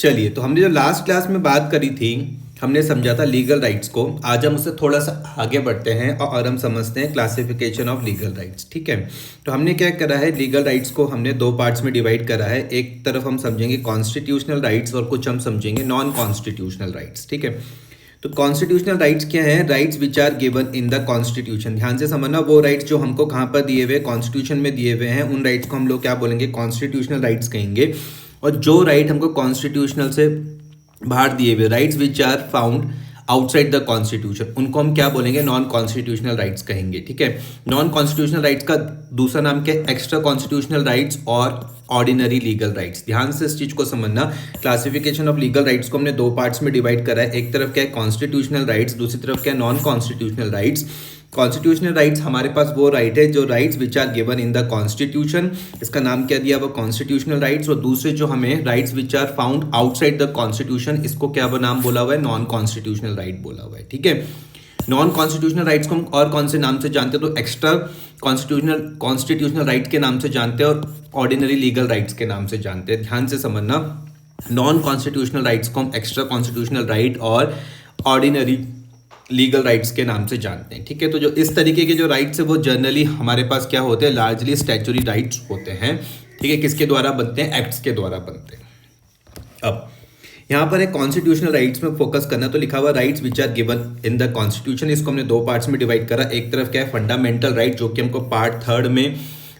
चलिए, तो हमने जो लास्ट क्लास में बात करी थी, हमने समझा था लीगल राइट्स को। आज हम उससे थोड़ा सा आगे बढ़ते हैं और हम समझते हैं क्लासिफिकेशन ऑफ लीगल राइट्स। ठीक है, तो हमने क्या करा है, लीगल राइट्स को हमने दो पार्ट्स में डिवाइड करा है। एक तरफ हम समझेंगे कॉन्स्टिट्यूशनल राइट्स और कुछ हम समझेंगे नॉन कॉन्स्टिट्यूशनल राइट्स। ठीक है, तो कॉन्स्टिट्यूशनल राइट्स क्या है? Rights which are given in the constitution. ध्यान से समझना, वो राइट्स जो हमको कहाँ पर दिए हुए, कॉन्स्टिट्यूशन में दिए हुए हैं, उन राइट्स को हम लोग क्या बोलेंगे? कॉन्स्टिट्यूशनल राइट्स कहेंगे। और जो राइट हमको कॉन्स्टिट्यूशनल से बाहर दिए हुए, rights which are found outside the constitution, उनको हम क्या बोलेंगे? नॉन कॉन्स्टिट्यूशनल राइट्स कहेंगे। ठीक है, नॉन कॉन्स्टिट्यूशनल राइट्स का दूसरा नाम क्या है? एक्स्ट्रा कॉन्स्टिट्यूशनल राइट्स और ऑर्डिनरी लीगल राइट्स। ध्यान से इस चीज को समझना, क्लासिफिकेशन ऑफ लीगल राइट्स को हमने दो पार्ट्स में डिवाइड करा है। एक तरफ क्या है? कॉन्स्टिट्यूशनल राइट्स, दूसरी तरफ क्या है? Non constitutional rights. Constitutional rights हमारे पास वो राइट है जो rights which are given in the constitution, इसका नाम क्या दिया? वो कॉन्स्टिट्यूशनल राइट्स। और दूसरे जो हमें rights which are found outside the constitution, इसको क्या वो नाम बोला हुआ है? नॉन कॉन्स्टिट्यूशनल राइट बोला हुआ है। ठीक है, नॉन कॉन्स्टिट्यूशनल राइट्स को हम और कौन से नाम से जानते हैं? तो एक्स्ट्रा कॉन्स्टिट्यूशनल राइट के नाम से जानते हैं और ऑर्डिनरी लीगल राइट्स के नाम से जानते हैं। ध्यान से समझना, नॉन कॉन्स्टिट्यूशनल राइट्स को हम एक्स्ट्रा कॉन्स्टिट्यूशनल राइट और ऑर्डिनरी लीगल राइट्स के नाम से जानते हैं। ठीक है, तो जो इस तरीके के जो राइट्स है वो जनरली हमारे पास क्या होते हैं? लार्जली स्टैच्यूटरी राइट्स होते हैं। ठीक है, किसके द्वारा बनते हैं? एक्ट्स के द्वारा बनते हैं। अब यहाँ पर एक कॉन्स्टिट्यूशनल राइट्स में फोकस करना, तो लिखा हुआ rights which are given in the constitution. इसको हमने दो पार्ट्स में डिवाइड करा। एक तरफ क्या है? फंडामेंटल राइट, जो कि हमको पार्ट 3 में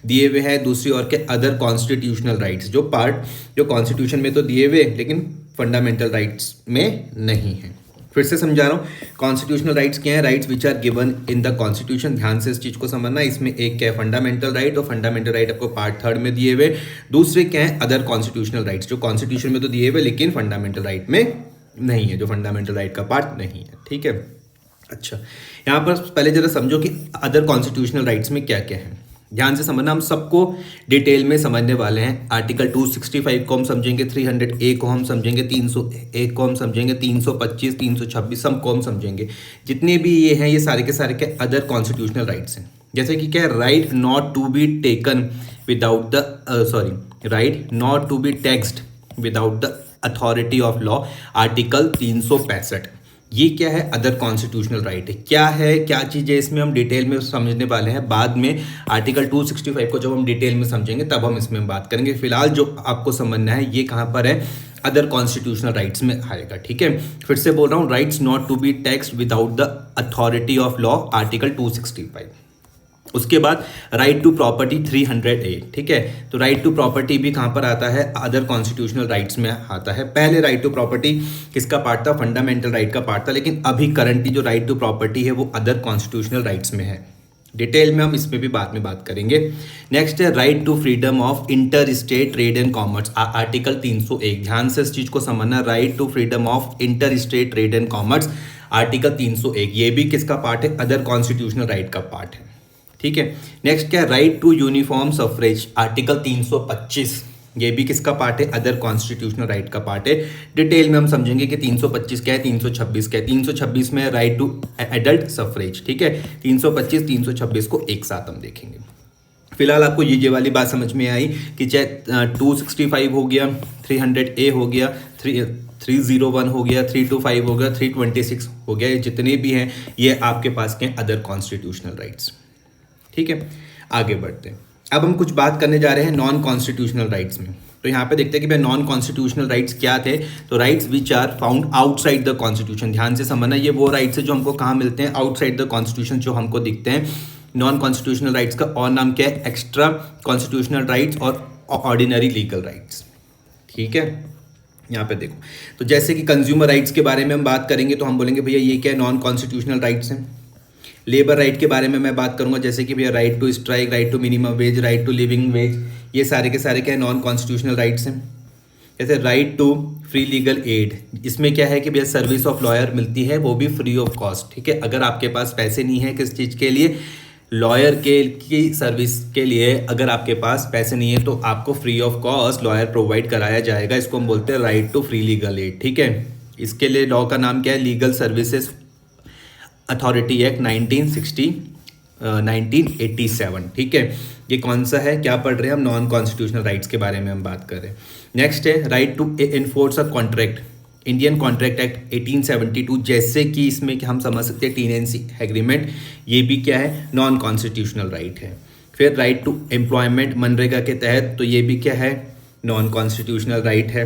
दिए हुए हैं। दूसरी ओर के अदर कॉन्स्टिट्यूशनल राइट्स, जो कॉन्स्टिट्यूशन में तो दिए हुए लेकिन फंडामेंटल राइट्स में नहीं है। फिर से समझा रहा हूँ, कॉन्स्टिट्यूशनल राइट्स क्या है? Rights which are given in the constitution. ध्यान से इस चीज को समझना, इसमें एक क्या है? फंडामेंटल राइट, और फंडामेंटल राइट आपको पार्ट 3 में दिए हुए। दूसरे क्या है? अदर कॉन्स्टिट्यूशनल राइट्स, जो कॉन्स्टिट्यूशन में तो दिए हुए लेकिन फंडामेंटल राइट में नहीं है, जो फंडामेंटल राइट का पार्ट नहीं है। ठीक है, अच्छा, यहाँ पर पहले जरा समझो कि अदर कॉन्स्टिट्यूशनल राइट्स में क्या क्या है। ध्यान से समझना, हम सबको डिटेल में समझने वाले हैं। आर्टिकल 265 को हम समझेंगे, 300A को हम समझेंगे, 301 को हम समझेंगे, 325, 326 सब को हम समझेंगे। जितने भी ये हैं, ये सारे के सारे के अदर कॉन्स्टिट्यूशनल राइट्स हैं। जैसे कि क्या है? Right not to be taken without the right not to be taxed without the authority of law, article 365। ये क्या है? अदर कॉन्स्टिट्यूशनल राइट है। क्या है, क्या चीज़ है, इसमें हम डिटेल में समझने वाले हैं। बाद में आर्टिकल 265 को जब हम डिटेल में समझेंगे तब हम इसमें बात करेंगे। फिलहाल जो आपको समझना है ये कहाँ पर है? अदर कॉन्स्टिट्यूशनल राइट्स में आएगा। ठीक है, फिर से बोल रहा हूँ, rights not to be taxed without the authority of law, article 265। उसके बाद राइट टू प्रॉपर्टी 300A। ठीक है, तो राइट टू प्रॉपर्टी भी कहाँ पर आता है? अदर कॉन्स्टिट्यूशनल राइट्स में आता है। पहले राइट टू प्रॉपर्टी किसका पार्ट था? फंडामेंटल राइट का पार्ट था, लेकिन अभी करंटली जो राइट टू प्रॉपर्टी है वो अदर कॉन्स्टिट्यूशनल राइट्स में है। डिटेल में हम इसमें भी बाद में बात करेंगे। नेक्स्ट है right to freedom of inter state trade and commerce, article 301। ध्यान से इस चीज को समझना, right to freedom of inter state trade and commerce, article 301। ये भी किसका पार्ट है? अदर कॉन्स्टिट्यूशनल राइट का पार्ट है। ठीक है, नेक्स्ट क्या है? Right to uniform suffrage, article 325। ये भी किसका पार्ट है? अदर कॉन्स्टिट्यूशनल राइट का पार्ट है। डिटेल में हम समझेंगे कि 325 क्या है, 326 क्या है। 326 में राइट टू एडल्ट सफरेज। ठीक है, 325 326 को एक साथ हम देखेंगे। फिलहाल आपको ये वाली बात समझ में आई कि चाहे 265 हो गया, 300A हो गया, 301 हो गया, 325 हो गया, 326 हो गया, ये जितने भी हैं ये आपके पास के अदर कॉन्स्टिट्यूशनल राइट्स। ठीक है, आगे बढ़ते हैं। अब हम कुछ बात करने जा रहे हैं नॉन कॉन्स्टिट्यूशनल राइट्स में। तो यहाँ पे देखते हैं कि भाई नॉन कॉन्स्टिट्यूशनल राइट्स क्या थे। तो rights which are found outside the constitution. ध्यान से समझना, ये वो राइट्स है जो हमको कहाँ मिलते हैं? आउटसाइड द कॉन्स्टिट्यूशन जो हमको दिखते हैं। नॉन कॉन्स्टिट्यूशनल राइट्स का और नाम क्या है? एक्स्ट्रा कॉन्स्टिट्यूशनल राइट्स और ऑर्डिनरी लीगल राइट्स। ठीक है, यहाँ पे देखो, तो जैसे कि कंज्यूमर राइट्स के बारे में हम बात करेंगे तो हम बोलेंगे भैया ये क्या है? नॉन कॉन्स्टिट्यूशनल राइट्स हैं। लेबर राइट के बारे में मैं बात करूंगा, जैसे कि भैया right to strike, right to minimum wage, right to living wage, ये सारे के सारे क्या है? नॉन कॉन्स्टिट्यूशनल राइट्स हैं। जैसे right to free legal aid, इसमें क्या है कि भैया सर्विस ऑफ लॉयर मिलती है, वो भी फ्री ऑफ कॉस्ट। ठीक है, अगर आपके पास पैसे नहीं है किस चीज़ के लिए? लॉयर की सर्विस के लिए अगर आपके पास पैसे नहीं है तो आपको free of cost lawyer provide कराया जाएगा। इसको हम बोलते हैं right to free legal aid. ठीक है, इसके लिए लॉ का नाम क्या है? Legal services authority act 1960 1987। ठीक है, ये कौन सा है, क्या पढ़ रहे हैं हम, नॉन कॉन्स्टिट्यूशनल राइट्स के बारे में हम बात कर रहे हैं। नेक्स्ट है right to enforce a contract, Indian contract act 1872, जैसे कि इसमें कि हम समझ सकते हैं टीनेंसी एग्रीमेंट, ये भी क्या है, नॉन कॉन्स्टिट्यूशनल राइट है। फिर राइट टू एम्प्लॉयमेंट मनरेगा के तहत, तो ये भी क्या है, नॉन कॉन्स्टिट्यूशनल राइट है।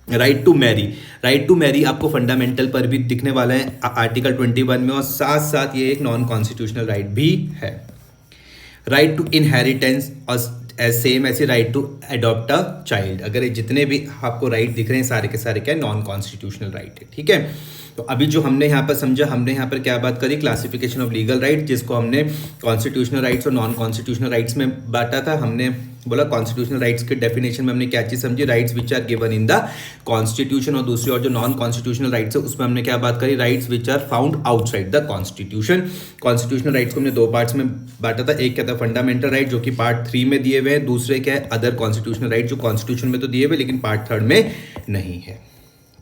Right to marry, right to marry आपको फंडामेंटल पर भी दिखने वाला है आर्टिकल 21 में, और साथ साथ ये एक नॉन कॉन्स्टिट्यूशनल राइट भी है। राइट टू इनहेरिटेंस और सेम ऐसे right to adopt a child, अगर ये जितने भी आपको राइट दिख रहे हैं सारे के सारे क्या है, नॉन कॉन्स्टिट्यूशनल राइट है। ठीक है, तो अभी जो हमने यहाँ पर समझा, हमने यहाँ पर क्या बात करी, क्लासिफिकेशन ऑफ लीगल राइट, जिसको हमने कॉन्स्टिट्यूशनल राइट्स और नॉन कॉन्स्टिट्यूशनल राइट्स में बांटा था। हमने बोला कॉन्स्टिट्यूशनल राइट्स के डेफिनेशन में हमने क्या चीज़ समझी, rights which are given in the constitution, और दूसरी और जो नॉन कॉन्स्टिट्यूशनल राइट्स है उसमें हमने क्या बात करी, rights which are found outside the constitution. Constitutional rights को हमने दो पार्ट्स में बांटा था, एक क्या था फंडामेंटल राइट जो कि पार्ट 3 में दिए हुए हैं, दूसरे क्या है अदर कॉन्स्टिट्यूशनल राइट जो कॉन्स्टिट्यूशन में तो दिए हुए लेकिन पार्ट 3 में नहीं है।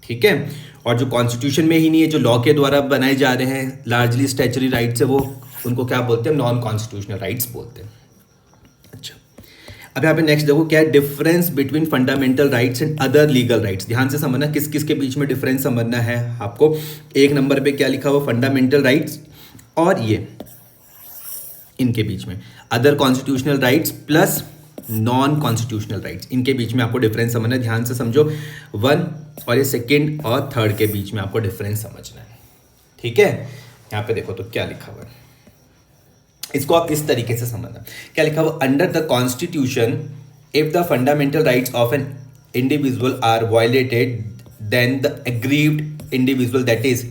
ठीक है, और जो कॉन्स्टिट्यूशन में ही नहीं है, जो लॉ के द्वारा बनाए जा रहे हैं लार्जली स्टैच्यूटरी राइट्स है, वो उनको क्या बोलते हैं, नॉन कॉन्स्टिट्यूशनल राइट्स बोलते हैं। अच्छा, अब यहाँ पे नेक्स्ट देखो क्या है, difference between fundamental rights and other legal rights. ध्यान से समझना किस किस के बीच में डिफरेंस समझना है आपको। एक नंबर पे क्या लिखा हुआ, फंडामेंटल राइट्स, और ये इनके बीच में other constitutional rights plus non constitutional rights, इनके बीच में आपको डिफरेंस समझना है। ध्यान से समझो, 1 और ये सेकेंड और थर्ड के बीच में आपको डिफरेंस समझना है। ठीक है, यहाँ पे देखो तो क्या लिखा हुआ है, इसको आप इस तरीके से समझना। क्या लिखा हुआ, under the constitution if the fundamental rights of an individual are violated then the aggrieved individual, that is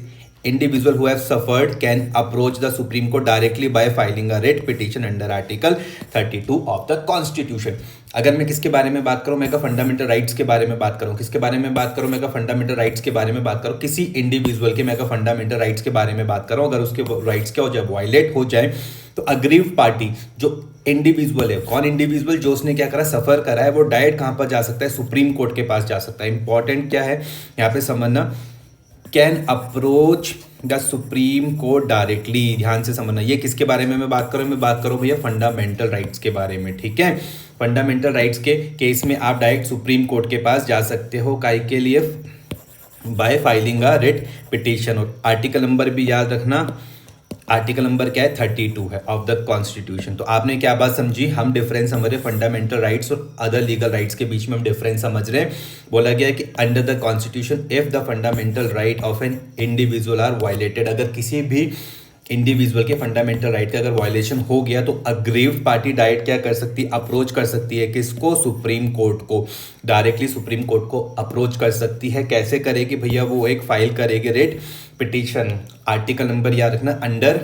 individual who have suffered can approach the Supreme Court directly by filing a writ petition under Article 32 of the Constitution। अगर मैं किसके बारे में बात करूं, मैं fundamental rights के बारे में बात करूं, किसके बारे में बात करूं, मैं फंडामेंटल राइट्स के बारे में बात करूं, किसी इंडिविजुअल के मैं फंडामेंटल राइट्स के बारे में बात करूं, अगर उसके राइट्स क्या हो जाए, वायलेट हो जाए, तो अग्रीव पार्टी जो इंडिविजुअल है, कौन इंडिविजुअल, जो उसने क्या करा, सफर करा है, वो डायरेक्ट कहां पर जा सकता है, सुप्रीम कोर्ट के पास जा सकता है। इंपॉर्टेंट क्या है यहाँ पे समझना, can approach the Supreme Court directly. ध्यान से समझना, ये किसके बारे में मैं बात करूं, मैं बात करूं भैया फंडामेंटल राइट्स के बारे में। ठीक है, फंडामेंटल राइट्स के केस में आप डायरेक्ट सुप्रीम कोर्ट के पास जा सकते हो, काय के लिए, bye filing a writ petition. और आर्टिकल नंबर भी याद रखना, आर्टिकल नंबर क्या है, 32 है ऑफ द कॉन्स्टिट्यूशन। तो आपने क्या बात समझी, हम डिफरेंस समझ रहे फंडामेंटल राइट्स और अदर लीगल राइट्स के बीच में हम डिफरेंस समझ रहे हैं। बोला गया है कि under the constitution if the fundamental right of an individual are violated, अगर किसी भी इंडिविजुअल के फंडामेंटल राइट का अगर वायलेशन हो गया तो अग्रीव्ड पार्टी डायरेक्ट क्या कर सकती है, अप्रोच कर सकती है, किसको, सुप्रीम कोर्ट को, डायरेक्टली सुप्रीम कोर्ट को अप्रोच कर सकती है। कैसे करेगी भैया, वो एक फाइल करेगी रिट पिटीशन, आर्टिकल नंबर याद रखना, under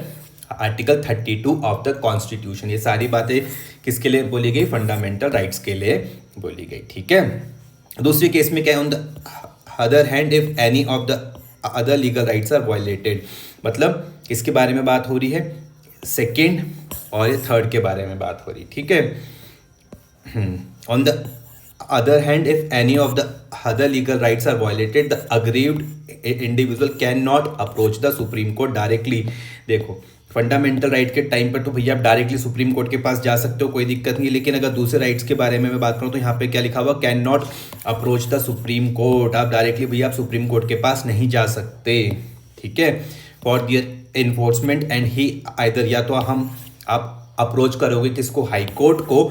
article 32 of the constitution. ये सारी बातें किसके लिए बोली गई, फंडामेंटल राइट्स के लिए बोली गई। ठीक है, दूसरे केस में क्या है, on the other hand if any of the other legal rights are violated, मतलब किसके बारे में बात हो रही है, सेकेंड और थर्ड के बारे में बात हो रही। ठीक है, on the other hand if any of the other legal rights are violated the aggrieved individual can not approach the Supreme Court directly. देखो फंडामेंटल राइट के टाइम पर तो भैया आप डायरेक्टली सुप्रीम कोर्ट के पास जा सकते हो, कोई दिक्कत नहीं, लेकिन अगर दूसरे राइट्स के बारे में मैं बात करूं तो यहाँ पे क्या लिखा हुआ, can not approach the Supreme court, आप डायरेक्टली भैया आप सुप्रीम कोर्ट के पास नहीं जा सकते। ठीक है, for their enforcement and he either, या तो आप अप्रोच करोगे किसको, हाई कोर्ट को,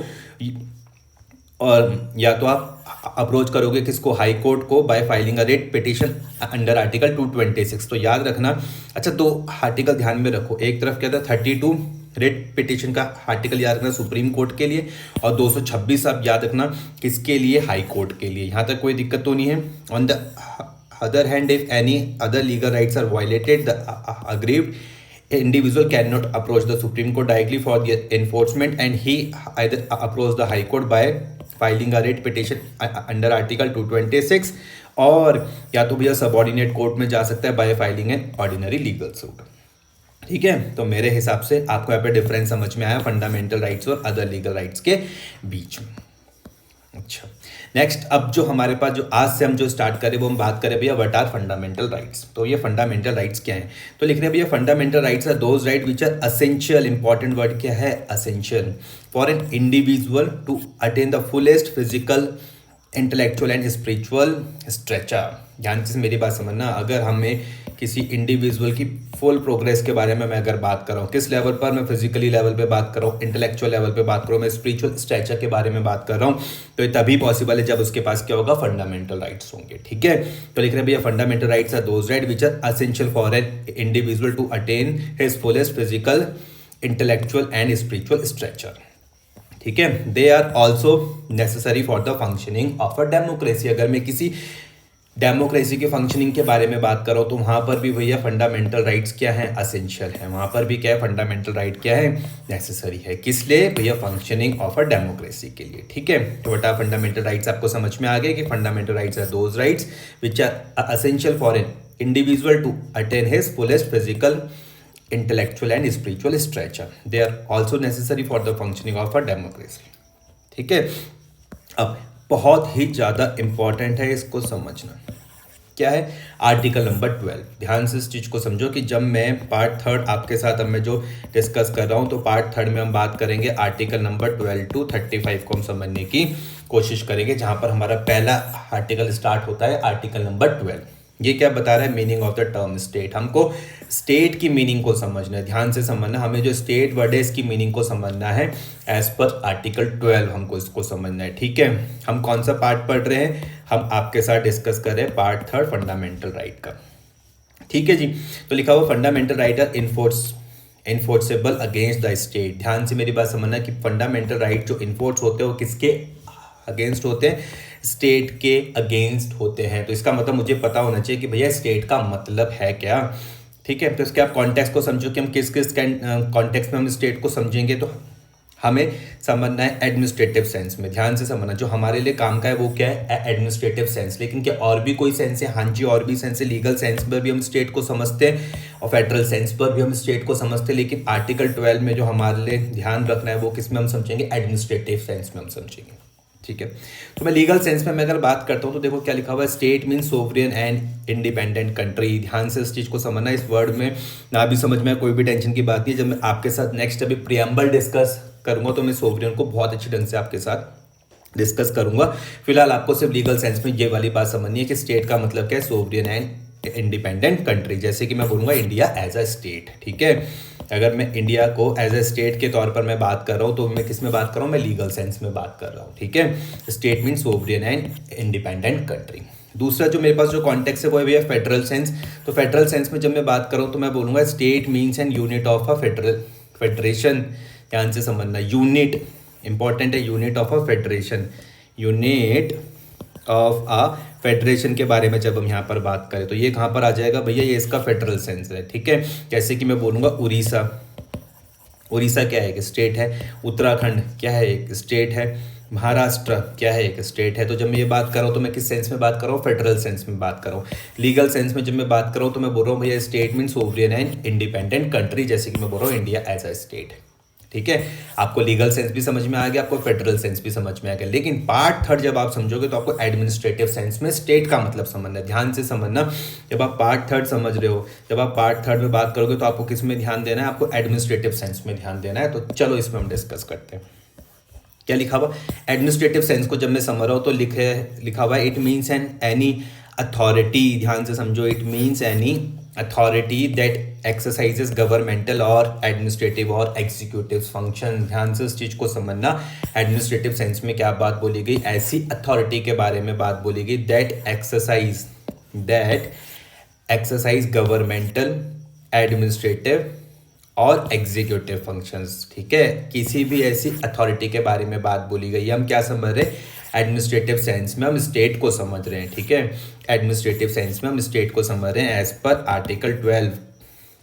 और या तो आप अप्रोच करोगे किसको, हाई कोर्ट को, bye filing a writ petition under article 226। तो याद रखना, अच्छा दो आर्टिकल ध्यान में रखो, एक तरफ क्या था 32 रिट पिटीशन का आर्टिकल याद रखना सुप्रीम कोर्ट के लिए, और 226 आप याद रखना किसके लिए, हाई कोर्ट के लिए। यहाँ तक कोई दिक्कत तो नहीं है। On the other hand if any other legal rights are violated the aggrieved individual cannot approach the Supreme Court directly for the enforcement and he either approach the High Court by filing a writ petition under Article 226 और या तो भैया subordinate court में जा सकता है bye filing an ordinary legal suit. ठीक है, तो मेरे हिसाब से आपको यहाँ पे डिफरेंस समझ में आया फंडामेंटल राइट्स और अदर लीगल राइट्स के बीच में। अच्छा, नेक्स्ट अब जो हमारे पास जो आज से हम जो स्टार्ट करें वो हम बात करें भैया व्हाट आर फंडामेंटल राइट्स। तो ये फंडामेंटल राइट्स क्या हैं, तो लिख रहे हैं भैया fundamental rights are those right which are essential, important word क्या है essential, for an individual to attain the fullest physical intellectual and spiritual stature. ध्यान से मेरी बात समझना, अगर हमें किसी इंडिविजुअल की फुल प्रोग्रेस के बारे में मैं अगर बात कर रहा हूँ, किस लेवल पर, मैं फिजिकली लेवल पे बात कर रहा हूँ, इंटेलेक्चुअल लेवल पे बात कर रहा हूँ, मैं स्पिरिचुअल स्ट्रेचर के बारे में बात कर रहा हूँ, तो ये तभी पॉसिबल है जब उसके पास क्या होगा, फंडामेंटल राइट्स होंगे। ठीक है, तो लिख रहे हैं भैया fundamental rights are those right which are essential for an individual to attain his fullest physical intellectual and spiritual stature. ठीक है, they are also necessary for the functioning of a democracy. अगर मैं किसी डेमोक्रेसी के functioning के बारे में बात कर रहा हूँ तो वहाँ पर भी भैया फंडामेंटल राइट्स क्या है, असेंशियल है। वहाँ पर भी क्या है, फंडामेंटल राइट क्या है, नेसेसरी है। किस लिए भैया, फंक्शनिंग ऑफ अ डेमोक्रेसी के लिए। ठीक है, तो बटा फंडामेंटल राइट्स आपको समझ में आ गए कि fundamental rights are those rights which are essential for an individual to attain his fullest physical intellectual and spiritual stature. They are also necessary for the functioning of a democracy. ठीक है, अब बहुत ही ज़्यादा इंपॉर्टेंट है इसको समझना, क्या है आर्टिकल नंबर 12। ध्यान से इस चीज़ को समझो कि जब मैं पार्ट थर्ड आपके साथ अब मैं जो डिस्कस कर रहा हूँ, तो पार्ट थर्ड में हम बात करेंगे आर्टिकल नंबर 12 टू 35 को हम समझने की कोशिश करेंगे, जहाँ पर हमारा पहला आर्टिकल स्टार्ट होता है आर्टिकल नंबर 12। ये क्या बता रहा है, meaning of the term state. हमको स्टेट की मीनिंग को समझना है, ध्यान से समझना, हमें जो स्टेट वर्ड है इसकी मीनिंग को समझना है एज पर आर्टिकल 12 हमको इसको समझना है। ठीक है, हम कौन सा पार्ट पढ़ रहे हैं, हम आपके साथ डिस्कस कर रहे हैं पार्ट थर्ड फंडामेंटल राइट का। ठीक है जी, तो लिखा हुआ fundamental right are enforceable against the state. ध्यान से मेरी बात समझना कि फंडामेंटल राइट जो इन्फोर्स होते हैं वो किसके अगेंस्ट होते हैं, स्टेट के अगेंस्ट होते हैं। तो इसका मतलब मुझे पता होना चाहिए कि भैया स्टेट का मतलब है क्या। ठीक है, तो इसके आप कॉन्टेक्स्ट को समझो कि हम किस किस कॉन्टेक्स्ट में हम स्टेट को समझेंगे। तो हमें समझना है एडमिनिस्ट्रेटिव सेंस में। ध्यान से समझना, जो हमारे लिए काम का है वो क्या है, एडमिनिस्ट्रेटिव सेंस। लेकिन क्या और भी कोई सेंस है, हाँ जी और भी सेंस है। लीगल सेंस पर भी हम स्टेट को समझते हैं और फेडरल सेंस पर भी हम स्टेट को समझते हैं। लेकिन आर्टिकल 12 में जो हमारे लिए ध्यान रखना है वो किस में हम समझेंगे, एडमिनिस्ट्रेटिव सेंस में हम समझेंगे। ठीक है, तो मैं लीगल सेंस में मैं अगर बात करता हूँ तो देखो क्या लिखा हुआ है, state mean sovereign and independent country. ध्यान से इस चीज़ को समझना, इस वर्ड में ना भी समझ में कोई भी टेंशन की बात नहीं। जब मैं आपके साथ नेक्स्ट अभी प्रियम्बल डिस्कस करूंगा तो मैं सोवरियन को बहुत अच्छी ढंग से आपके साथ डिस्कस करूंगा। फिलहाल आपको सिर्फ लीगल सेंस में ये वाली बात समझनी है कि स्टेट का मतलब क्या है, सोवरियन एंड इंडिपेंडेंट कंट्री। जैसे कि मैं बोलूँगा इंडिया एज अ स्टेट। ठीक है, अगर मैं इंडिया को एज ए स्टेट के तौर पर मैं बात कर रहा हूँ तो मैं किस में बात कर रहा हूँ, मैं लीगल सेंस में बात कर रहा हूँ। ठीक है, state mean sovereign and independent country. दूसरा जो मेरे पास जो कॉन्टेक्स्ट है वो है भैया फेडरल सेंस। तो फेडरल सेंस में जब मैं बात कर रहा हूँ तो मैं बोलूँगा state means an unit of a federation. ध्यान से समझना, यूनिट इंपॉर्टेंट है, unit of a federation, unit of a federation के बारे में जब हम यहाँ पर बात करें तो ये कहाँ पर आ जाएगा भैया, ये इसका फेडरल सेंस है। ठीक है, जैसे कि मैं बोलूँगा उड़ीसा। उड़ीसा क्या है, एक स्टेट है। उत्तराखंड क्या है, एक स्टेट है। महाराष्ट्र क्या है, एक स्टेट है। तो जब मैं ये बात कर रहा हूँ तो मैं किस सेंस में बात कर रहा हूँ, फेडरल सेंस में बात कर रहा हूँ। लीगल सेंस में जब मैं बात कर रहा हूँ तो मैं बोल रहा हूँ भैया state mean sovereign and independent country, जैसे कि मैं बोल रहा हूँ इंडिया एज अ स्टेट। ठीक है, आपको लीगल सेंस भी समझ में आ गया, आपको फेडरल सेंस भी समझ में आ गया। लेकिन पार्ट थर्ड जब आप समझोगे तो आपको एडमिनिस्ट्रेटिव सेंस में स्टेट का मतलब समझना है। ध्यान से समझना, जब आप पार्ट थर्ड समझ रहे हो, जब आप पार्ट थर्ड में बात करोगे तो आपको किस में ध्यान देना है, आपको एडमिनिस्ट्रेटिव सेंस में ध्यान देना है। तो चलो इसमें हम डिस्कस करते हैं। क्या लिखा हुआ, एडमिनिस्ट्रेटिव सेंस को जब मैं समझ रहा हूँ तो लिखा हुआ है इट मीन्स एनी अथॉरिटी। ध्यान से समझो, it means any authority that exercises governmental और एडमिनिस्ट्रेटिव और एग्जीक्यूटिव फंक्शन। ध्यान से इस चीज़ को समझना, एडमिनिस्ट्रेटिव सेंस में क्या बात बोली गई, ऐसी अथॉरिटी के बारे में बात बोली गई दैट एक्सरसाइज गवर्नमेंटल, एडमिनिस्ट्रेटिव और एग्जीक्यूटिव फंक्शंस। ठीक है, किसी भी ऐसी अथॉरिटी के बारे में बात बोली गई है। हम क्या समझ रहे हैं, एडमिनिस्ट्रेटिव सेंस में हम स्टेट को समझ रहे हैं। ठीक है, एडमिनिस्ट्रेटिव सेंस में हम स्टेट को समझ रहे हैं एज पर आर्टिकल 12।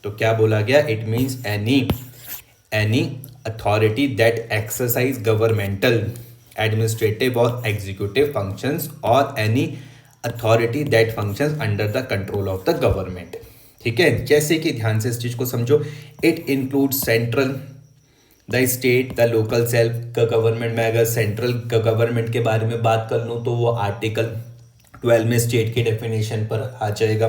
तो क्या बोला गया, it means any authority that exercise governmental, administrative और एग्जीक्यूटिव फंक्शंस और any authority that functions under the control of the government. ठीक है, जैसे कि ध्यान से इस चीज़ को समझो, it include central the state, the local self government में अगर सेंट्रल गवर्नमेंट के बारे में बात कर लूँ तो वो आर्टिकल 12 में स्टेट की डेफिनेशन पर आ जाएगा।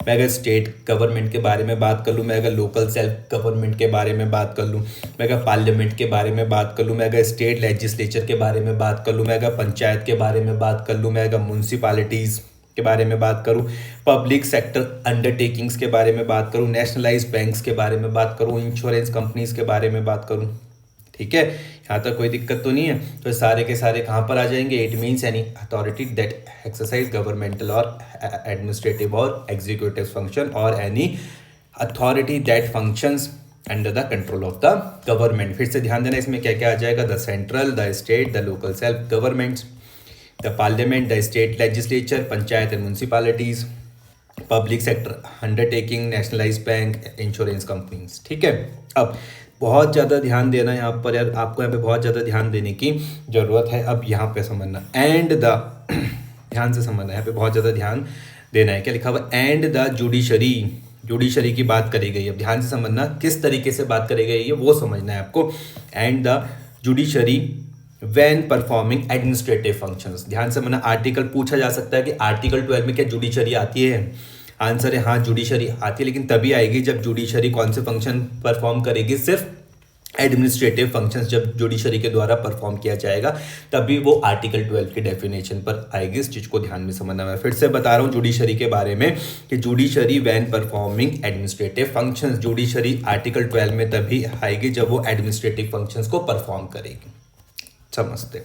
मैं अगर स्टेट गवर्नमेंट के बारे में बात कर लूँ, मैं अगर लोकल सेल्फ गवर्नमेंट के बारे में बात कर लूँ, मैं अगर पार्लियामेंट के बारे में बात कर लूँ, मैं अगर स्टेट लेजिस्लेचर के बारे में बात कर लूँ, मैं अगर पंचायत के बारे में बात कर लूँ, मैं अगर म्यूनसिपालिटीज़ के बारे में बात करूँ, पब्लिक सेक्टर अंडरटेकिंग्स के बारे में बात करूँ, नेशनलाइज्ड बैंक्स के बारे में बात करूँ, इंश्योरेंस कंपनीज के बारे में बात करूँ, ठीक है, यहाँ तक कोई दिक्कत तो नहीं है। तो सारे के सारे कहाँ पर आ जाएंगे? It means any authority that exercise governmental और एडमिनिस्ट्रेटिव और एग्जीक्यूटिव फंक्शन और any authority that functions under the control of the government. फिर से ध्यान देना, इसमें क्या क्या आ जाएगा? The central, the state, the local self governments, the parliament, the state legislature, panchayat and municipalities, public sector undertaking, nationalised bank, insurance companies. ठीक है, अब बहुत ज़्यादा ध्यान देना यहाँ पर यार, आपको यहाँ पे बहुत ज़्यादा ध्यान देने की ज़रूरत है। अब यहाँ पे समझना एंड द ध्यान से समझना, यहाँ पे बहुत ज़्यादा ध्यान देना है। क्या लिखा हुआ? एंड द जुडिशरी, जुडिशरी की बात करी गई। अब ध्यान से समझना किस तरीके से बात करी गई है वो समझना है आपको। And the judiciary when performing administrative functions. ध्यान से समझना, आर्टिकल पूछा जा सकता है कि आर्टिकल 12 में क्या जुडिशरी आती है? आंसर है हाँ, जुडिशरी आती है, लेकिन तभी आएगी जब जुडिशरी कौन से फंक्शन परफॉर्म करेगी? सिर्फ एडमिनिस्ट्रेटिव फंक्शंस जब जुडिशरी के द्वारा परफॉर्म किया जाएगा तभी वो आर्टिकल 12 की डेफिनेशन पर आएगी। इस चीज को ध्यान में समझना। मैं फिर से बता रहा हूँ जुडिशरी के बारे में कि judiciary when performing administrative functions, judiciary article 12 में तभी आएगी जब वो एडमिनिस्ट्रेटिव फंक्शंस को परफॉर्म करेगी। समझते,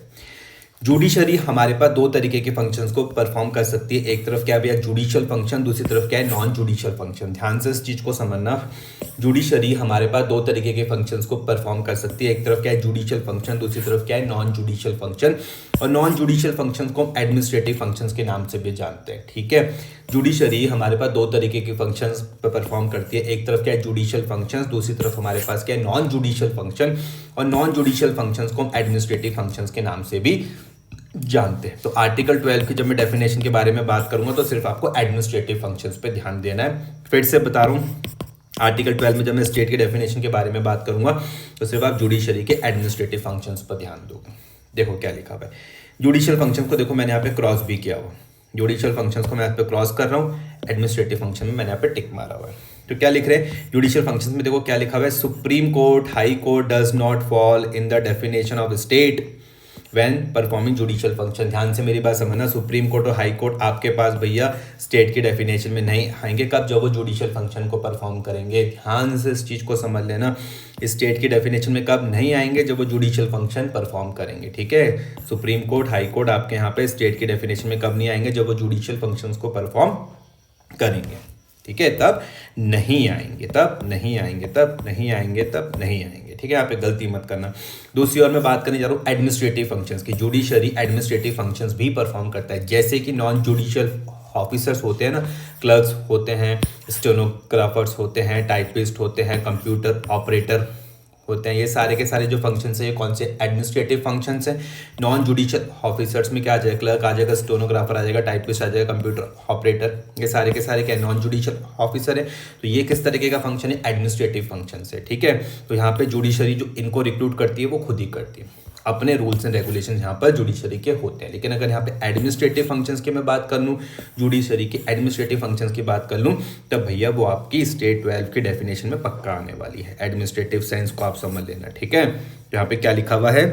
जुडिशरी हमारे पास दो तरीके के फंक्शंस को परफॉर्म कर सकती है। एक तरफ क्या है भैया? जुडिशियल फंक्शन, दूसरी तरफ क्या है? Non judicial function. ध्यान से इस चीज को समझना, जुडिशरी हमारे पास दो तरीके के फंक्शंस को परफॉर्म कर सकती है। एक तरफ क्या है? जुडिशियल फंक्शन, दूसरी तरफ क्या है? Non judicial function. और नॉन जुडिशियल फंक्शन को एडमिनिस्ट्रेटिव फंक्शंस के नाम से भी जानते हैं। ठीक है, जुडिशरी हमारे पास दो तरीके के फंक्शंस परफॉर्म करती है। एक तरफ क्या है? जुडिशियल फंक्शंस, दूसरी तरफ हमारे पास क्या है? Non judicial function. और नॉन जुडिशियल फंक्शंस को एडमिनिस्ट्रेटिव फंक्शंस के नाम से भी जानते हैं। तो आर्टिकल 12 की जब मैं डेफिनेशन के बारे में बात करूंगा तो सिर्फ आपको एडमिनिस्ट्रेटिव फंक्शंस पे ध्यान देना है। फिर से बता रहा हूँ, आर्टिकल 12 में जब मैं स्टेट के डेफिनेशन के बारे में बात करूंगा तो सिर्फ आप जुडिशरी के एडमिनिस्ट्रेटिव फंक्शंस पर ध्यान दोगे। देखो क्या लिखा हुआ है, जुडिशियल फंक्शन को देखो मैंने यहाँ पे क्रॉस भी किया हुआ, जुडिशियल फंक्शंस को मैं यहाँ पे क्रॉस कर रहा हूँ, एडमिनिस्ट्रेटिव फंक्शन में मैंने यहाँ पे टिक मारा हुआ है। तो क्या लिख रहे हैं जुडिशियल फंक्शंस में? देखो क्या लिखा हुआ है, supreme court, high court does not fall in the definition of state when performing judicial function. ध्यान से मेरी बात समझना, सुप्रीम कोर्ट और हाई कोर्ट आपके पास भैया स्टेट की डेफिनेशन में नहीं आएंगे। कब? जब वो जुडिशियल फंक्शन को परफॉर्म करेंगे। ध्यान से इस चीज को समझ लेना, स्टेट की डेफिनेशन में कब नहीं आएंगे? जब वो जुडिशियल फंक्शन परफॉर्म करेंगे। ठीक है, सुप्रीम कोर्ट, हाई कोर्ट आपके यहाँ पे स्टेट की डेफिनेशन में कब नहीं आएंगे? जब वो जुडिशियल फंक्शन को परफॉर्म करेंगे। ठीक है, तब नहीं आएंगे, तब नहीं आएंगे, तब नहीं आएंगे, तब नहीं आएंगे। ठीक है, यहाँ पे गलती मत करना। दूसरी ओर मैं बात करने जा रहा हूँ एडमिनिस्ट्रेटिव फंक्शंस की। जुडिशरी एडमिनिस्ट्रेटिव फंक्शंस भी परफॉर्म करता है, जैसे कि नॉन जुडिशियल ऑफिसर्स होते हैं ना, क्लर्क्स होते हैं, स्टेनोग्राफर्स होते हैं, टाइपिस्ट होते हैं, कंप्यूटर ऑपरेटर होते हैं। ये सारे के सारे जो फंक्शंस है ये कौन से? एडमिनिस्ट्रेटिव फंक्शंस हैं। नॉन जुडिशियल ऑफिसर्स में क्या आ जाएगा? क्लर्क आ जाएगा, स्टेनोग्राफर आ जाएगा, टाइपिस्ट आ जाएगा, कंप्यूटर ऑपरेटर। ये सारे के सारे क्या? नॉन जुडिशियल ऑफिसर है। तो ये किस तरीके का फंक्शन है? एडमिनिस्ट्रेटिव फंक्शन है। ठीक है, तो यहाँ पे जुडिशरी जो इनको रिक्रूट करती है वो खुद ही करती है, अपने रूल्स एंड रेगुलेशन यहाँ पर जुडिशरी के होते हैं। लेकिन अगर यहाँ पे एडमिनिस्ट्रेटिव फंक्शंस की मैं बात कर लूँ, जुडिशरी के एडमिनिस्ट्रेटिव फंक्शंस की बात कर लूँ, तब भैया वो आपकी स्टेट 12 की डेफिनेशन में पक्का आने वाली है। एडमिनिस्ट्रेटिव सेंस को आप समझ लेना। ठीक है, यहाँ पे क्या लिखा हुआ है?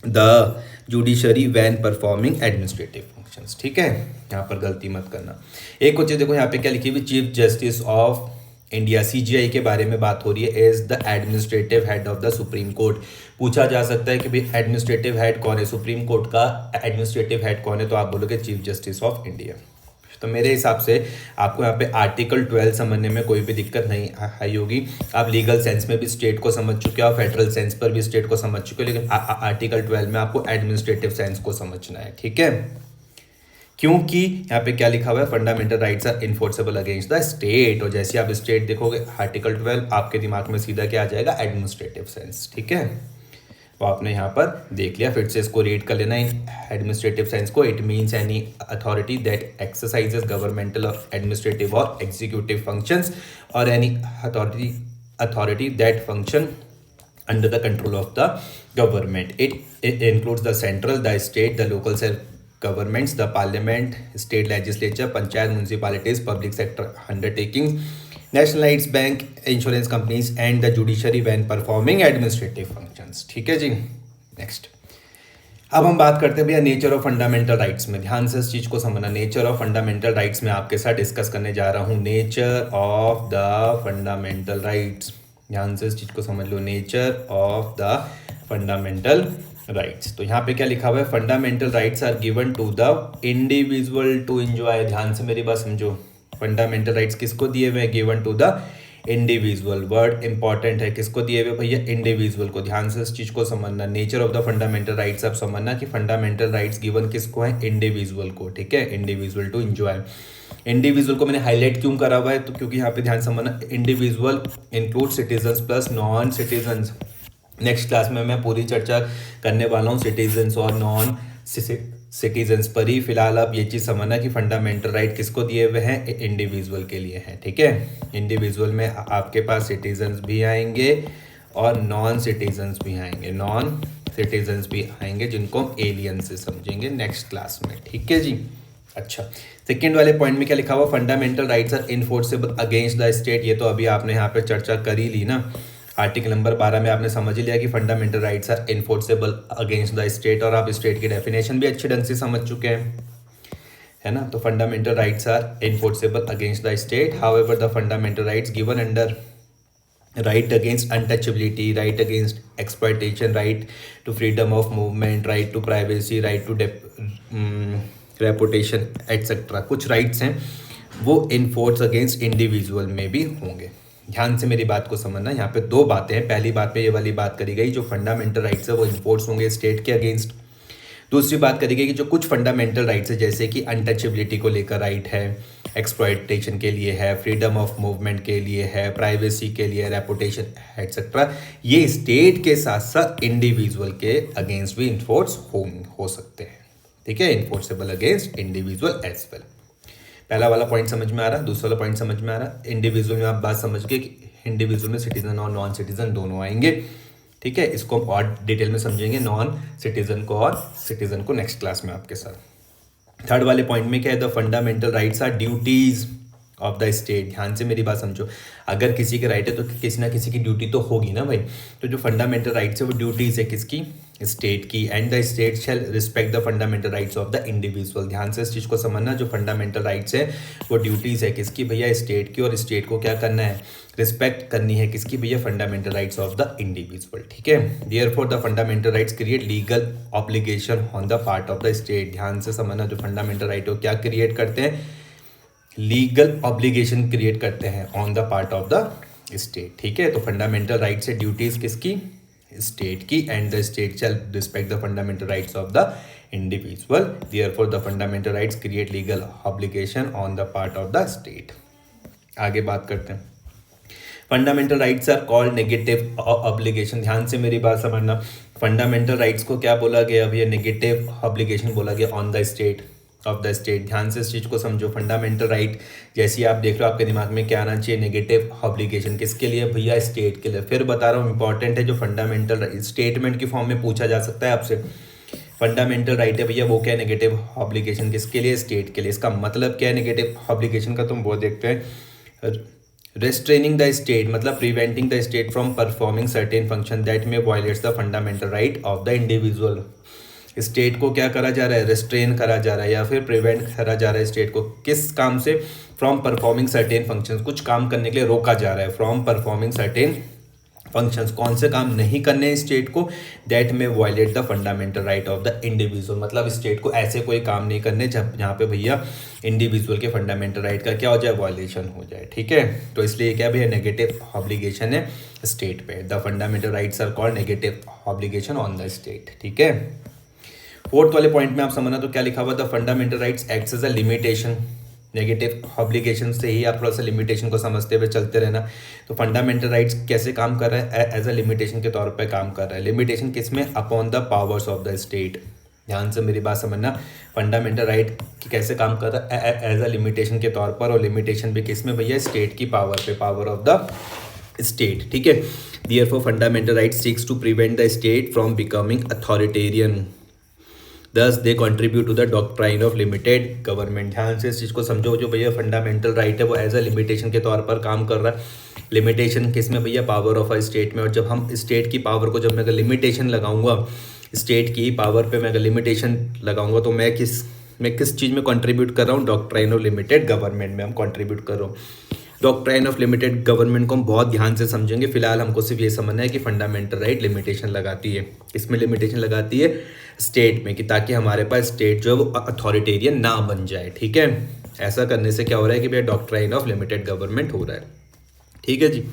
The judiciary when performing administrative functions. ठीक है, यहाँ पर गलती मत करना। एक और चीज देखो यहाँ पे क्या लिखी हुई, chief justice of India CJI के बारे में बात हो रही है, as the administrative head of the Supreme Court. पूछा जा सकता है कि भाई एडमिनिस्ट्रेटिव हेड कौन है, सुप्रीम कोर्ट का एडमिनिस्ट्रेटिव हेड कौन है? तो आप बोलोगे चीफ जस्टिस ऑफ इंडिया। तो मेरे हिसाब से आपको यहाँ पे आर्टिकल 12 समझने में कोई भी दिक्कत नहीं आई होगी। आप लीगल सेंस में भी स्टेट को समझ चुके हो, फेडरल सेंस पर भी स्टेट को समझ चुके हो, लेकिन आर्टिकल 12 में आपको एडमिनिस्ट्रेटिव सेंस को समझना है। ठीक है, क्योंकि यहाँ पे क्या लिखा हुआ है? Fundamental rights are enforceable against the state. और जैसे आप स्टेट देखोगे आर्टिकल 12, आपके दिमाग में सीधा क्या आ जाएगा? Administrative sense. ठीक है, तो आपने यहाँ पर देख लिया, फिर से इसको रीड कर लेना एडमिनिस्ट्रेटिव सेंस को। It means any authority that exercises governmental और एडमिनिस्ट्रेटिव और एग्जीक्यूटिव फंक्शंस और any authority that function under the control of the government. It includes the central, the state, the local self governments, the parliament, state legislature, panchayat, municipalities, public sector undertakings, nationalized bank, insurance companies and the judiciary when performing administrative functions. ठीक है जी. Next अब हम बात करते हैं भैया nature of fundamental rights में. ध्यान से इस चीज को समझना. नेचर ऑफ फंडामेंटल राइट्स में आपके साथ डिस्कस करने जा रहा हूँ. Nature of the fundamental rights. ध्यान से इस चीज को समझ लो. Nature of the fundamental rights. तो यहाँ पे क्या लिखा हुआ है? Fundamental rights are given to the individual to enjoy. ध्यान से मेरी बात समझो. फंडामेंटल राइट्स किसको दिए हुए हैं? Given to the individual. Word important है. किसको दिए हुए भैया? इंडिविजुअल को. ध्यान से इस चीज को समझना. Nature of the fundamental rights आप समझना कि फंडामेंटल राइट्स गिवन किसको है? इंडिविजुअल को. ठीक है, इंडिविजुअल टू एंजॉय. इंडिविजुअल को मैंने हाईलाइट क्यों करा हुआ है? तो क्योंकि यहाँ पे ध्यान समझना, individual include citizens plus non citizens. Next class में मैं पूरी चर्चा करने वाला हूँ सिटीजन्स और नॉन सिटीजन्स पर ही. फिलहाल आप ये चीज़ समझना कि फंडामेंटल राइट किसको दिए हुए हैं? इंडिविजुअल के लिए हैं. ठीक है, इंडिविजुअल में आपके पास सिटीजन्स भी आएंगे और नॉन सिटीजन्स भी आएंगे. नॉन सिटीजन्स भी आएंगे जिनको हम एलियन से समझेंगे नेक्स्ट क्लास में. ठीक है जी. अच्छा, सेकेंड वाले पॉइंट में क्या लिखा हुआ? Fundamental rights are enforceable against the state. ये तो अभी आपने यहाँ पे चर्चा कर ही ली ना. आर्टिकल नंबर 12 में आपने समझ ही लिया कि fundamental rights are enforceable against the state, और आप स्टेट की डेफिनेशन भी अच्छे ढंग से समझ चुके हैं, है ना. तो fundamental rights are enforceable against the state. However the fundamental rights given under right against untouchability, right against exploitation, right to freedom of movement, right to privacy, right to reputation etc. कुछ rights हैं वो enforce against individual में भी होंगे. ध्यान से मेरी बात को समझना. यहाँ पे दो बातें हैं. पहली बात पे ये वाली बात करी गई, जो फंडामेंटल राइट्स है वो इन्फोर्स होंगे स्टेट के अगेंस्ट. दूसरी बात करी गई कि जो कुछ फंडामेंटल राइट्स है, जैसे कि अनटचेबिलिटी को लेकर राइट है, एक्सप्लॉयटेशन के लिए है, फ्रीडम ऑफ मूवमेंट के लिए है, प्राइवेसी के लिए, रेपुटेशन एक्सेट्रा, ये स्टेट के साथ साथ इंडिविजुअल के अगेंस्ट भी इन्फोर्स हो सकते हैं. ठीक है, enforceable against individual as well. पहला वाला पॉइंट समझ में आ रहा. दूसरा वाला पॉइंट समझ में आ रहा. इंडिविजुअल में आप बात समझ गए कि इंडिविजुअल में सिटीजन और नॉन सिटीजन दोनों आएंगे. ठीक है, इसको हम और डिटेल में समझेंगे, नॉन सिटीजन को और सिटीजन को, नेक्स्ट क्लास में आपके साथ. थर्ड वाले पॉइंट में क्या है? The fundamental rights are duties of the state. ध्यान से मेरी बात समझो. अगर किसी के राइट है तो किसी ना किसी की ड्यूटी तो होगी ना भाई. तो जो फंडामेंटल राइट्स है वो ड्यूटीज है किसकी? स्टेट की. And the state shall respect the fundamental rights of the individual. ध्यान से इस चीज़ को समझना. जो फंडामेंटल राइट्स है वो ड्यूटीज है किसकी भैया? स्टेट की. और स्टेट को क्या करना है? रिस्पेक्ट करनी है किसकी भैया? Fundamental rights of the individual. ठीक है, therefore the fundamental rights create legal obligation on the part of the state. ध्यान से समझना. जो फंडामेंटल राइट है वो क्या क्रिएट करते हैं? लीगल ऑब्लिगेशन क्रिएट करते हैं on the part of the state. ठीक है, तो फंडामेंटल राइट से ड्यूटीज किसकी? स्टेट की. And the state shall respect the fundamental rights of the individual. Therefore the fundamental rights create legal obligation on the part of the state. आगे बात करते हैं. Fundamental rights are called negative obligation. ध्यान से मेरी बात समझना. फंडामेंटल राइट्स को क्या बोला गया? अब ये नेगेटिव ऑब्लिगेशन बोला गया on the state of the state. ध्यान से इस चीज़ को समझो. फंडामेंटल राइट जैसे आप देख रहे हो आपके दिमाग में क्या आना चाहिए? Negative obligation. किसके लिए भैया? स्टेट के लिए. फिर बता रहा हूँ, इंपॉर्टेंट है. जो फंडामेंटल स्टेटमेंट की फॉर्म में पूछा जा सकता है आपसे. फंडामेंटल राइट है भैया, वो क्या है? Negative obligation. किसके लिए? स्टेट के लिए. इसका मतलब क्या है नेगेटिव ऑब्लिगेशन का? तुम वो देखते हैं. रेस्ट्रेनिंग द स्टेट मतलब preventing the state from performing certain function that may violates the fundamental right of the individual. State को क्या करा जा रहा है? रेस्ट्रेन करा जा रहा है या फिर प्रिवेंट करा जा रहा है स्टेट को. किस काम से? From performing certain functions. कुछ काम करने के लिए रोका जा रहा है. From performing certain functions. कौन से काम नहीं करने हैं स्टेट को? दैट में violate the fundamental right of the individual. मतलब स्टेट को ऐसे कोई काम नहीं करने जब जहाँ पे भैया इंडिविजुअल के फंडामेंटल राइट का क्या हो जाए? वायलेशन हो जाए. ठीक है, तो इसलिए क्या भैया? नेगेटिव ऑब्लिगेशन है स्टेट पे. The fundamental rights are called negative obligation on the state. ठीक है, फोर्थ वाले पॉइंट में आप समझना. तो क्या लिखा हुआ? The fundamental rights acts as a limitation. Negative obligation से ही आप थोड़ा सा लिमिटेशन को समझते हुए चलते रहना. तो फंडामेंटल राइट्स कैसे काम कर रहा है? एज अ लिमिटेशन के तौर पे काम कर रहा है. लिमिटेशन किस में? Upon the powers of the state. ध्यान से मेरी बात समझना. फंडामेंटल राइट कैसे काम कर रहा है? एज अ लिमिटेशन के तौर पर. और लिमिटेशन भी किस में भैया? स्टेट की पावर पे. पावर ऑफ द स्टेट, ठीक है। Therefore fundamental right seeks to prevent the state from becoming authoritarian, thus they contribute to the doctrine of limited government. ध्यान से इस चीज़ को समझो, जो भैया फंडामेंटल राइट है वो एज अ लिमिटेशन के तौर पर काम कर रहा है। लिमिटेशन किस में भैया? पावर ऑफ अ स्टेट में। और जब हम स्टेट की पावर को, जब मैं अगर लिमिटेशन लगाऊंगा स्टेट की पावर पे, मैं अगर लिमिटेशन लगाऊंगा तो मैं किस चीज़ में कंट्रीब्यूट कर रहा हूँ? डॉक्ट्राइन ऑफ लिमिटेड गवर्नमेंट में हम कंट्रीब्यूट कर रहा हूँ। डॉक्ट्राइन ऑफ लिमिटेड गवर्नमेंट को हम बहुत ध्यान से समझेंगे। फिलहाल हमको सिर्फ ये समझना है कि फंडामेंटल राइट लिमिटेशन लगाती है, इसमें लिमिटेशन लगाती है स्टेट में, कि ताकि हमारे पास स्टेट जो है वो अथॉरिटेरियन ना बन जाए, ठीक है। ऐसा करने से क्या हो रहा है कि भैया डॉक्ट्राइन ऑफ लिमिटेड गवर्नमेंट हो रहा है, ठीक है जी।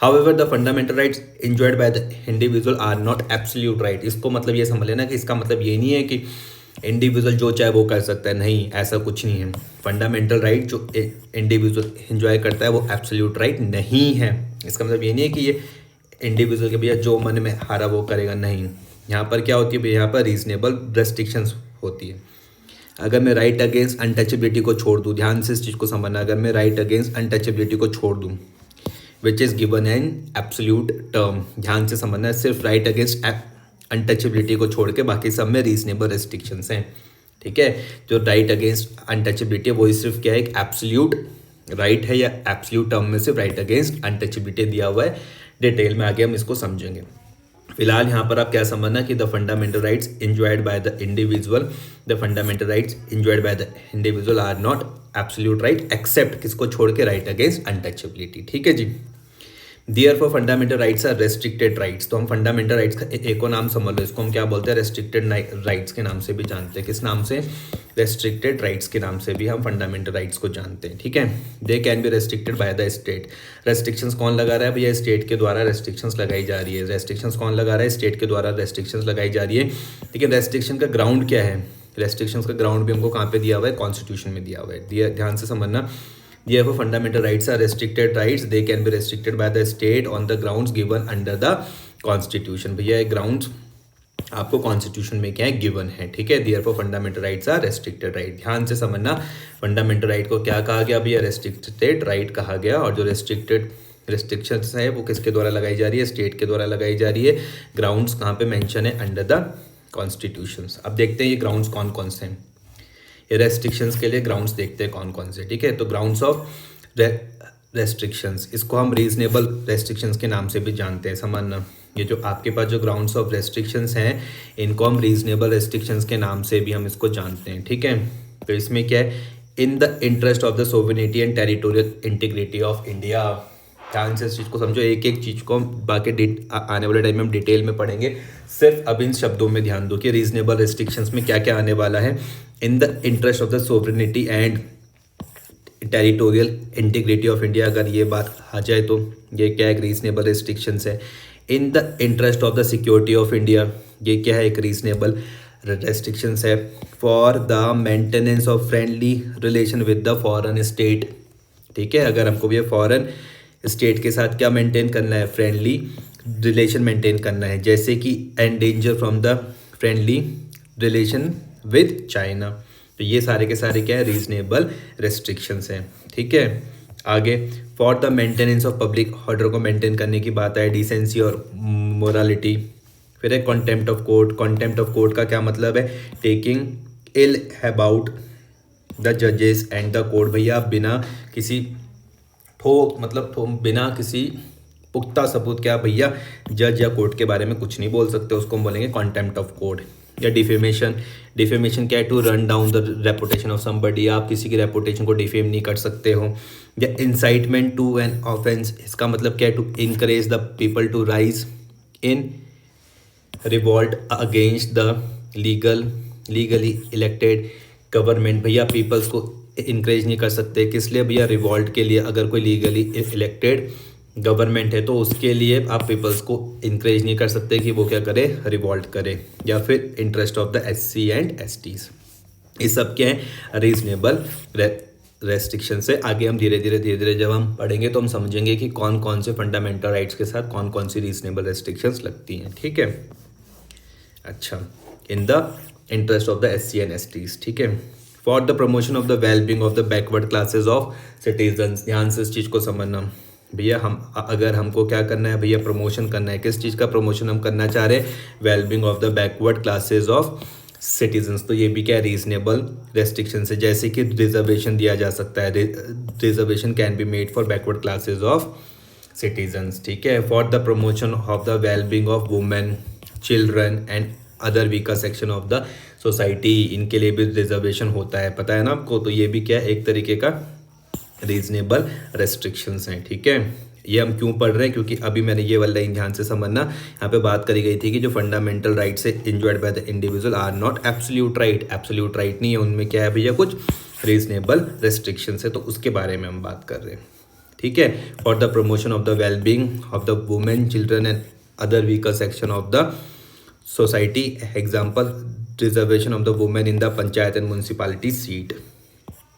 However, the fundamental rights enjoyed by the individual are not absolute right। इसको मतलब ये समझ लेना कि इसका मतलब ये नहीं है कि इंडिविजुअल जो चाहे वो कर सकता है, नहीं, ऐसा कुछ नहीं है। फंडामेंटल राइट जो इंडिविजुअल एंजॉय करता है वो एब्सोल्यूट राइट नहीं है। इसका मतलब ये नहीं है कि ये इंडिविजुअल के भैया जो मन में हारा वो करेगा, नहीं। यहाँ पर क्या होती है भैया? यहाँ पर रीजनेबल रेस्ट्रिक्शंस होती है। अगर मैं राइट अगेंस्ट अनटचेबिलिटी को छोड़ दूँ, ध्यान से इस चीज़ को समझना, अगर मैं राइट अगेंस्ट अनटचेबिलिटी को छोड़ दूँ which is given an absolute term, ध्यान से समझना है, सिर्फ राइट अगेंस्ट अनटचेबिलिटी को छोड़ के बाकी सब में रीजनेबल रेस्ट्रिक्शंस हैं, ठीक है। जो राइट अगेंस्ट अनटचेबिलिटी है वही सिर्फ क्या है? एक एब्सोल्यूट राइट है, या एब्सोल्यूट टर्म में सिर्फ राइट अगेंस्ट अनटचेबिलिटी दिया हुआ है। डिटेल में आगे हम इसको समझेंगे। फिलहाल यहाँ पर आप क्या समझना कि the fundamental rights enjoyed by the individual, the fundamental rights enjoyed by the individual are not absolute right except किसको छोड़ के? राइट अगेंस्ट अनटचेबिलिटी, ठीक है जी। Therefore fundamental rights are restricted rights. तो हम फंडामेंटल राइट्स का एक और नाम समझ लो, इसको हम क्या बोलते हैं? रेस्ट्रिक्टेड राइट्स के नाम से भी जानते हैं। किस नाम से? रेस्ट्रिक्टेड राइट्स के नाम से भी हम फंडामेंटल राइट्स को जानते हैं, ठीक है। They can be restricted by the state. Restrictions कौन लगा रहा है भैया? स्टेट के द्वारा रेस्ट्रिक्शंस लगाई जा रही है। रेस्ट्रिक्शंस कौन लगा रहा है? स्टेट के द्वारा रेस्ट्रिक्शंस लगाई जा रही है। लेकिन रेस्ट्रिक्शन का ग्राउंड क्या है? रेस्ट्रिक्शंस का ग्राउंड भी हमको कहाँ पे दिया हुआ है? कॉन्स्टिट्यूशन में दिया हुआ है। ध्यान से समझना, therefore fundamental rights are restricted rights, they can be restricted by the state on the grounds given under the constitution। भैया ये ग्राउंड्स आपको कॉन्स्टिट्यूशन में क्या है? गिवन है, ठीक है। therefore fundamental rights are restricted right। ध्यान से समझना, फंडामेंटल राइट को क्या कहा गया भैया? रेस्ट्रिक्टेड राइट कहा गया। और जो रेस्ट्रिक्शंस है वो किसके द्वारा लगाई जा रही है? स्टेट के द्वारा लगाई जा रही है। ग्राउंड्स कहाँ पे मेंशन है? Under the constitution. अब देखते हैं ये ग्राउंड्स कौन कौन से हैं। ये रेस्ट्रिक्शंस के लिए ग्राउंड्स देखते हैं कौन कौन से, ठीक है। तो ग्राउंड्स ऑफ रेस्ट्रिक्शंस, इसको हम रीजनेबल रेस्ट्रिक्शंस के नाम से भी जानते हैं, समझना। ये जो आपके पास जो ग्राउंड्स ऑफ रेस्ट्रिक्शंस हैं इनको हम रीजनेबल रेस्ट्रिक्शंस के नाम से भी हम इसको जानते हैं, ठीक है। तो इसमें क्या है? In the interest of the sovereignty and territorial integrity of India. ध्यान से इस चीज़ को समझो, एक एक चीज़ को हम बाकी आने वाले टाइम में हम डिटेल में पढ़ेंगे। सिर्फ अब इन शब्दों में ध्यान दो कि रीजनेबल रेस्ट्रिक्शंस में क्या क्या आने वाला है। In the interest of the sovereignty and territorial integrity of India, अगर ये बात आ जाए तो ये क्या है? एक रीजनेबल रेस्ट्रिक्शंस है। In the interest of the security of India, ये क्या है? एक रीजनेबल रेस्ट्रिक्शंस है। For the maintenance of friendly relation with the foreign state, ठीक है। अगर हमको भी फॉरेन स्टेट के साथ क्या मेंटेन करना है? फ्रेंडली रिलेशन मेंटेन करना है, जैसे कि endanger from the friendly relation with China. तो ये सारे के सारे क्या है? रीजनेबल रेस्ट्रिक्शंस हैं, ठीक है। आगे, for the maintenance of public order को मेंटेन करने की बात है, डिसेंसी और मोरालिटी। फिर है contempt of court. Contempt of court का क्या मतलब है? टेकिंग इल अबाउट द जजेस एंड द कोर्ट। भैया आप बिना किसी बिना किसी पुख्ता सबूत क्या भैया जज या कोर्ट के बारे में कुछ नहीं बोल सकते, उसको हम बोलेंगे कॉन्टेम्प्ट ऑफ कोर्ट। या डिफेमेशन। डिफेमेशन क्या है? To run down the reputation of somebody, आप किसी की रेपुटेशन को डिफेम नहीं कर सकते हो। या इंसाइटमेंट टू एन ऑफेंस, इसका मतलब क्या है? To encourage the people to rise in revolt against the legally elected government. भैया पीपल्स को इनकरेज नहीं कर सकते, किस लिए भैया? रिवॉल्ट के लिए। अगर कोई लीगली इलेक्टेड गवर्नमेंट है तो उसके लिए आप पीपल्स को इनकरेज नहीं कर सकते कि वो क्या करे? रिवॉल्ट करे। या फिर interest of the SC and STs, ये सब क्या है? रीजनेबल रेस्ट्रिक्शन से। आगे हम धीरे धीरे जब हम पढ़ेंगे तो हम समझेंगे कि कौन कौन से फंडामेंटल राइट्स के साथ कौन कौन सी रीजनेबल रेस्ट्रिक्शंस लगती हैं, ठीक है। अच्छा, in the interest of the SC and STs, ठीक है। For the promotion of the wellbeing of the backward classes of citizens, ध्यान से इस चीज़ को समझना। भैया हम अगर हमको क्या करना है भैया, प्रमोशन करना है, किस चीज़ का प्रमोशन हम करना चाह रहे हैं, wellbeing of the backward classes of citizens. तो ये भी क्या रीजनेबल रेस्ट्रिक्शन है, जैसे कि रिजर्वेशन दिया जा सकता है, reservation can be made for backward classes of citizens, ठीक है। For the promotion of the wellbeing of women, children and other weaker section of the society, इनके लिए भी रिजर्वेशन होता है, पता है ना आपको। तो ये भी क्या है, एक तरीके का रीजनेबल रेस्ट्रिक्शंस हैं, ठीक है। ये हम क्यों पढ़ रहे हैं, क्योंकि अभी मैंने ये वाला लाइन ध्यान से समझना, यहाँ पे बात करी गई थी कि जो फंडामेंटल राइट्स है enjoyed by the individual are not absolute right, absolute right नहीं है, उनमें क्या है भैया, कुछ रीजनेबल रेस्ट्रिक्शंस है, तो उसके बारे में हम बात कर रहे हैं, ठीक है। For the promotion of the wellbeing of the women, children and other weaker section of the society, example reservation of the women in the panchayat and municipality seat,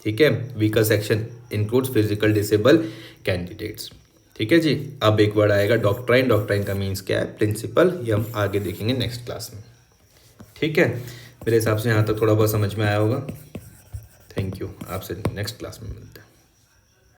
ठीक है। Weaker section includes physical disable candidates, ठीक है जी। अब एक word आएगा doctrine, doctrine का means क्या है, प्रिंसिपल, ये हम आगे देखेंगे नेक्स्ट क्लास में, ठीक है। मेरे हिसाब से यहाँ तक थोड़ा बहुत समझ में आया होगा। थैंक यू, आपसे नेक्स्ट क्लास में मिलते हैं।